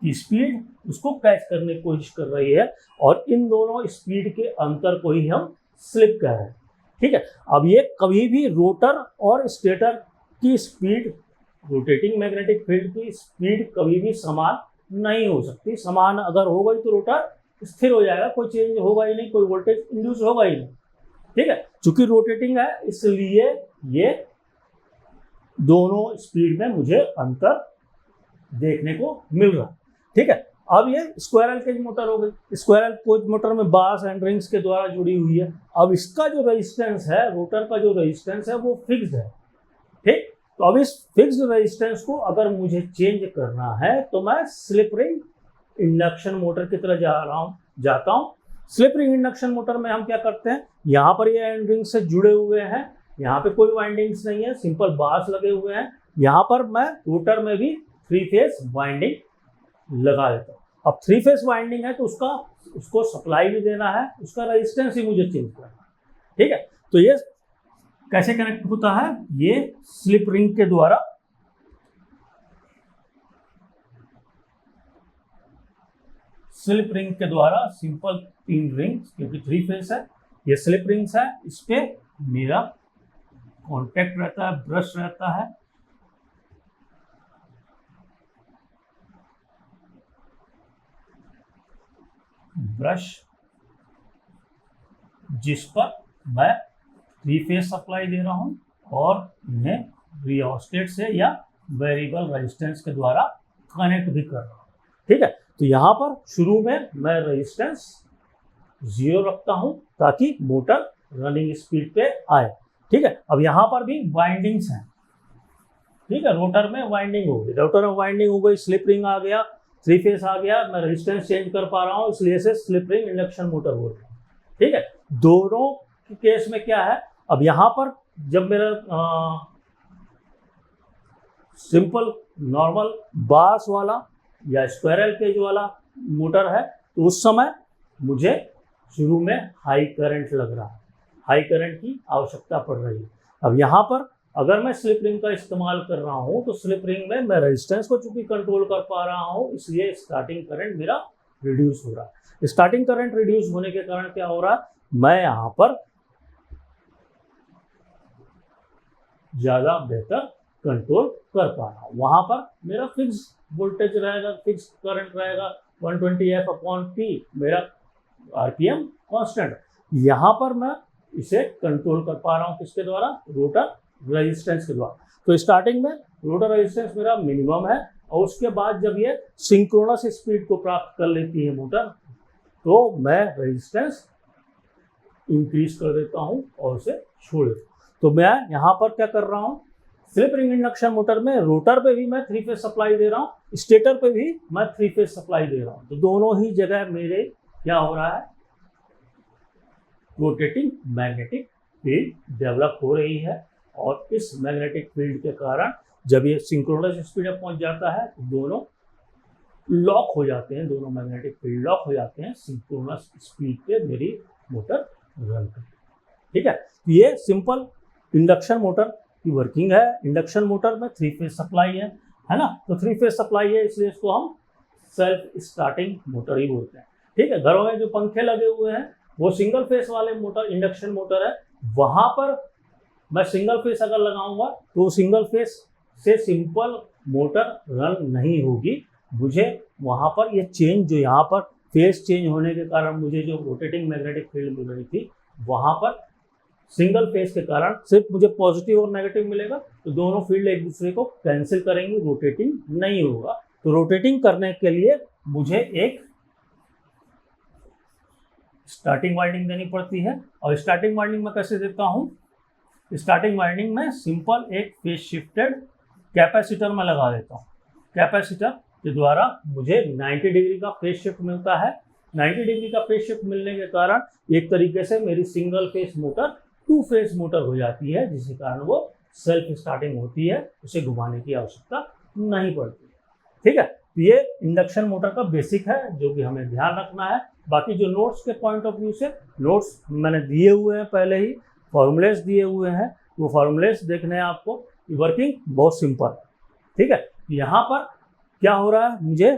की स्पीड उसको कैच करने की कोशिश कर रही है और इन दोनों स्पीड के अंतर को ही हम स्लिप कह रहे हैं। ठीक है, अब ये कभी भी रोटर और स्टेटर की स्पीड, रोटेटिंग मैग्नेटिक फील्ड की स्पीड कभी भी समान नहीं हो सकती। समान अगर हो गई तो रोटर स्थिर हो जाएगा, कोई चेंज होगा ही नहीं, कोई वोल्टेज इंड्यूस होगा ही नहीं। ठीक है, चूंकि रोटेटिंग है इसलिए ये दोनों स्पीड में मुझे अंतर देखने को मिल रहा है। ठीक है, अब ये स्क्वायरल केज मोटर हो गई। स्क्वायरल केज मोटर में बार्स एंड रिंग्स के द्वारा जुड़ी हुई है। अब इसका जो रेजिस्टेंस है, रोटर का जो रेजिस्टेंस है वो फिक्स्ड है। ठीक, तो अब इस फिक्स्ड रेजिस्टेंस को अगर मुझे चेंज करना है तो मैं स्लिप रिंग इंडक्शन मोटर की तरह जाता हूँ। स्लिप रिंग इंडक्शन मोटर में हम क्या करते हैं, यहाँ पर ये एंड रिंग से जुड़े हुए हैं, यहाँ पे कोई वाइंडिंग्स नहीं है, सिंपल बार्स लगे हुए हैं। यहाँ पर मैं रोटर में भी 3 फेज वाइंडिंग लगा देता हूँ। अब 3 फेज वाइंडिंग है तो उसको सप्लाई भी देना है, उसका रेजिस्टेंस ही मुझे चेंज करना है। ठीक है, तो ये कैसे कनेक्ट होता है? ये स्लिप रिंग के द्वारा सिंपल 3 रिंग्स, क्योंकि 3 फेज है, ये स्लिप रिंग्स है, इस पे मेरा कॉन्टेक्ट रहता है, ब्रश रहता है। ब्रश जिस पर मैं 3 फेज सप्लाई दे रहा हूं और इन्हें रियोस्टेट से या वेरिएबल रेजिस्टेंस के द्वारा कनेक्ट भी कर रहा हूं। ठीक है, तो यहाँ पर शुरू में मैं रेजिस्टेंस 0 रखता हूं ताकि मोटर रनिंग स्पीड पे आए। ठीक है, अब यहाँ पर भी वाइंडिंग्स हैं। ठीक है, रोटर में वाइंडिंग हो गई, स्लिप रिंग आ गया, 3 फेज आ गया, मैं रेजिस्टेंस चेंज कर पा रहा हूँ, इसलिए से स्लिप रिंग इंडक्शन मोटर बोल रहा हूँ। ठीक है, दोनों के केस में क्या है, अब यहाँ पर जब मेरा सिंपल नॉर्मल बार्स वाला या स्क्वायरल केज वाला मोटर है तो उस समय मुझे शुरू में हाई करंट लग रहा है, हाई करंट की आवश्यकता पड़ रही है। अब यहाँ पर अगर मैं स्लिप रिंग का इस्तेमाल कर रहा हूँ तो स्लिप रिंग में मैं रेजिस्टेंस को चूंकि कंट्रोल कर पा रहा हूँ, इसलिए स्टार्टिंग करंट मेरा रिड्यूस हो रहा है। स्टार्टिंग करंट रिड्यूस होने के कारण क्या हो रहा है, मैं यहाँ पर ज्यादा बेहतर कंट्रोल कर पा रहा हूँ। वहां पर मेरा फिक्स वोल्टेज रहेगा, फिक्स करंट रहेगा, 120F/P मेरा RPM कांस्टेंट। यहाँ पर मैं इसे कंट्रोल कर पा रहा हूँ किसके द्वारा? रोटर रेजिस्टेंस के द्वारा। तो स्टार्टिंग में रोटर रेजिस्टेंस मेरा मिनिमम है और उसके बाद जब ये सिंक्रोनस स्पीड को प्राप्त कर लेती है मोटर तो मैं रेजिस्टेंस इंक्रीज कर देता हूँ और उसे छोड़ देता हूँ। तो मैं यहाँ पर क्या कर रहा हूँ, स्लिप रिंग इंडक्शन मोटर में रोटर पे भी मैं 3 फेज सप्लाई दे रहा हूँ, स्टेटर पे भी मैं 3 फेज सप्लाई दे रहा हूँ। तो दोनों ही जगह मेरे क्या हो रहा है, रोटेटिंग मैग्नेटिक फील्ड डेवलप हो रही है और इस मैग्नेटिक फील्ड के कारण जब ये सिंक्रोनस स्पीड में पहुंच जाता है तो दोनों लॉक हो जाते हैं, दोनों मैग्नेटिक फील्ड लॉक हो जाते हैं, सिंक्रोनस स्पीड पे मेरी मोटर रन करती है। ठीक है, ये सिंपल इंडक्शन मोटर की वर्किंग है। इंडक्शन मोटर में 3 फेज सप्लाई है ना, तो 3 फेज सप्लाई है इसलिए इसको हम सेल्फ स्टार्टिंग मोटर ही बोलते हैं। ठीक है, घरों में जो पंखे लगे हुए हैं वो सिंगल फेज वाले मोटर इंडक्शन मोटर है, वहां पर मैं सिंगल फेज अगर लगाऊंगा तो सिंगल फेज से सिंपल मोटर रन नहीं होगी। मुझे वहाँ पर ये चेंज, जो यहाँ पर फेस चेंज होने के कारण मुझे जो रोटेटिंग मैग्नेटिक फील्ड मिल रही थी, वहाँ पर सिंगल फेस के कारण सिर्फ मुझे पॉजिटिव और नेगेटिव मिलेगा, तो दोनों फील्ड एक दूसरे को कैंसिल करेंगे, रोटेटिंग नहीं होगा। तो रोटेटिंग करने के लिए मुझे एक स्टार्टिंग वाइंडिंग देनी पड़ती है। और स्टार्टिंग वाइंडिंग में कैसे देता हूँ? स्टार्टिंग वाइंडिंग में सिंपल एक फेज शिफ्टेड कैपेसिटर में लगा देता हूँ। कैपेसिटर के द्वारा मुझे 90 डिग्री का फेज शिफ्ट मिलता है। 90 डिग्री का फेज शिफ्ट मिलने के कारण एक तरीके से मेरी single phase motor 2 phase motor हो जाती है, जिसके कारण वो सेल्फ स्टार्टिंग होती है, उसे घुमाने की आवश्यकता नहीं पड़ती। ठीक है, तो ये इंडक्शन मोटर का बेसिक है जो कि हमें ध्यान रखना है। बाकी जो नोट्स के पॉइंट ऑफ व्यू से नोट्स मैंने दिए हुए हैं, पहले ही फॉर्मूलेस दिए हुए हैं, वो फॉर्मूलेस देखने हैं आपको। वर्किंग बहुत सिंपल। ठीक है, यहाँ पर क्या हो रहा है, मुझे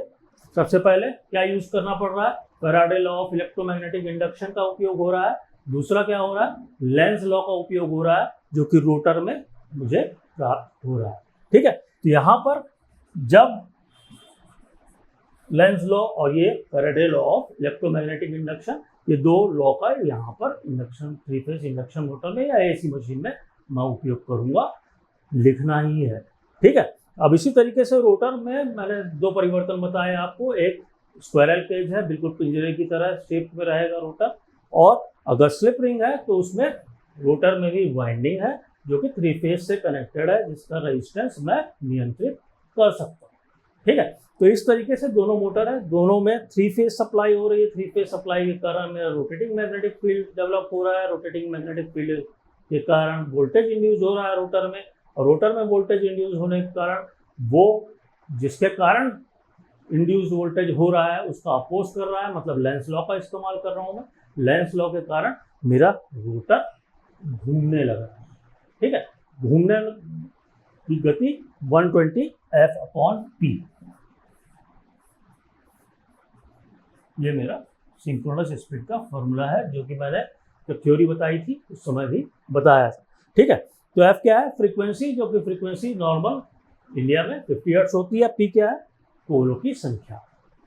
सबसे पहले क्या यूज करना पड़ रहा है? Faraday law of electromagnetic induction का उपयोग हो रहा है। दूसरा क्या हो रहा है? लेंज लॉ का उपयोग हो रहा है, जो कि रोटर में मुझे प्राप्त हो रहा है। ठीक है, तो यहाँ पर जब लेंज लॉ और ये Faraday law of electromagnetic induction, ये दो लॉ का यहाँ पर इंडक्शन 3 फेज इंडक्शन मोटर में या एसी मशीन में मैं उपयोग करूँगा, लिखना ही है। ठीक है, अब इसी तरीके से रोटर में मैंने 2 परिवर्तन बताए आपको। एक स्क्वायरल केज है, बिल्कुल पिंजरे की तरह शेप में रहेगा रोटर, और अगर स्लिप रिंग है तो उसमें रोटर में भी वाइंडिंग है जो कि 3 फेज से कनेक्टेड है, जिसका रेजिस्टेंस मैं नियंत्रित कर सकता हूँ। ठीक है, तो इस तरीके से दोनों मोटर है, दोनों में 3 फेज सप्लाई हो रही है। 3 फेज सप्लाई के कारण मेरा रोटेटिंग मैग्नेटिक फील्ड डेवलप हो रहा है। रोटेटिंग मैग्नेटिक फील्ड के कारण वोल्टेज इंड्यूस हो रहा है रोटर में, और रोटर में वोल्टेज इंड्यूस होने के कारण वो जिसके कारण इंड्यूस वोल्टेज हो रहा है उसका अपोज कर रहा है, मतलब लेंस लॉ का इस्तेमाल कर रहा हूँ मैं। लेंस लॉ के कारण मेरा रोटर घूमने लगा है। ठीक है, घूमने की गति 120 F/P। ये मेरा सिंक्रोनस स्पीड का फॉर्मूला है, जो कि मैंने जब थ्योरी बताई थी उस समय भी बताया था। ठीक है, तो F क्या है? फ्रीक्वेंसी, जो कि फ्रीक्वेंसी नॉर्मल इंडिया में 50 हर्ट्ज होती है। P क्या है? पोलों की संख्या।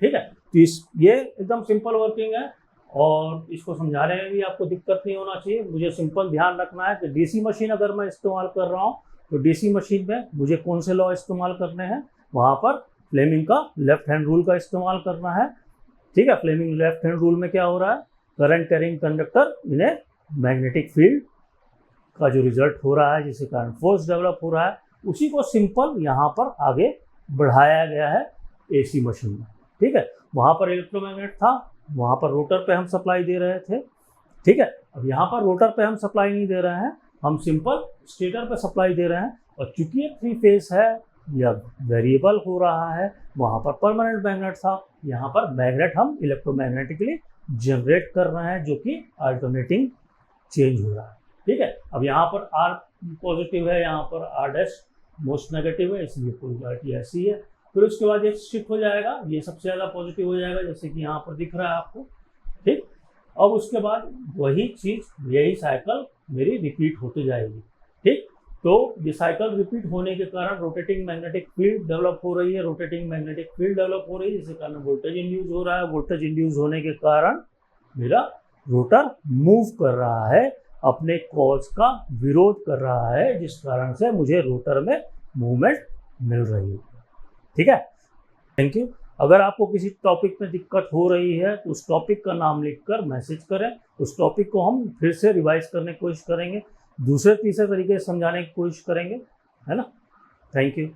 ठीक है, तो ये एकदम सिंपल वर्किंग है, और इसको समझाने में भी आपको दिक्कत नहीं होना चाहिए। मुझे सिंपल ध्यान रखना है कि डीसी मशीन अगर मैं इस्तेमाल कर रहा हूँ तो डीसी मशीन में मुझे कौन से लॉ इस्तेमाल करने हैं, वहाँ पर फ्लेमिंग का लेफ्ट हैंड रूल का इस्तेमाल करना है। ठीक है, फ्लेमिंग लेफ्ट हैंड रूल में क्या हो रहा है? करंट कैरिंग कंडक्टर इन्हें मैग्नेटिक फील्ड का जो रिजल्ट हो रहा है, जिसके कारण फोर्स डेवलप हो रहा है, उसी को सिंपल यहाँ पर आगे बढ़ाया गया है एसी मशीन में। ठीक है, वहाँ पर इलेक्ट्रोमैग्नेट था, वहाँ पर रोटर पे हम सप्लाई दे रहे थे। ठीक है, अब यहाँ पर रोटर पे हम सप्लाई नहीं दे रहे हैं, हम सिंपल स्टेटर पे सप्लाई दे रहे हैं। और चूंकि ये 3 फेज है या वेरिएबल हो रहा है, वहाँ पर परमानेंट मैग्नेट था, यहाँ पर मैग्नेट हम इलेक्ट्रोमैग्नेटिकली जनरेट कर रहे हैं, जो कि अल्टरनेटिंग चेंज हो रहा है। ठीक है, अब यहाँ पर R पॉजिटिव है, यहाँ पर R' मोस्ट नेगेटिव है, इसलिए पोलैरिटी ऐसी है। फिर उसके बाद ये शिफ्ट हो जाएगा, ये सबसे ज़्यादा पॉजिटिव हो जाएगा, जैसे कि यहाँ पर दिख रहा है आपको। ठीक, अब उसके बाद वही चीज़, यही साइकिल मेरी रिपीट होती जाएगी। ठीक, तो ये साइकिल रिपीट होने के कारण रोटेटिंग मैग्नेटिक फील्ड डेवलप हो रही है, रोटेटिंग मैग्नेटिक फील्ड डेवलप हो रही है, जिसके कारण वोल्टेज इंड्यूस हो रहा है। वोल्टेज इंड्यूस होने के कारण मेरा रोटर मूव कर रहा है, अपने कॉज का विरोध कर रहा है, जिस कारण से मुझे रोटर में मूवमेंट मिल रही है। ठीक है, थैंक यू। अगर आपको किसी टॉपिक में दिक्कत हो रही है तो उस टॉपिक का नाम लिखकर मैसेज करें, उस टॉपिक को हम फिर से रिवाइज करने की कोशिश करेंगे, दूसरे तीसरे तरीके से समझाने की कोशिश करेंगे, है ना। Thank you.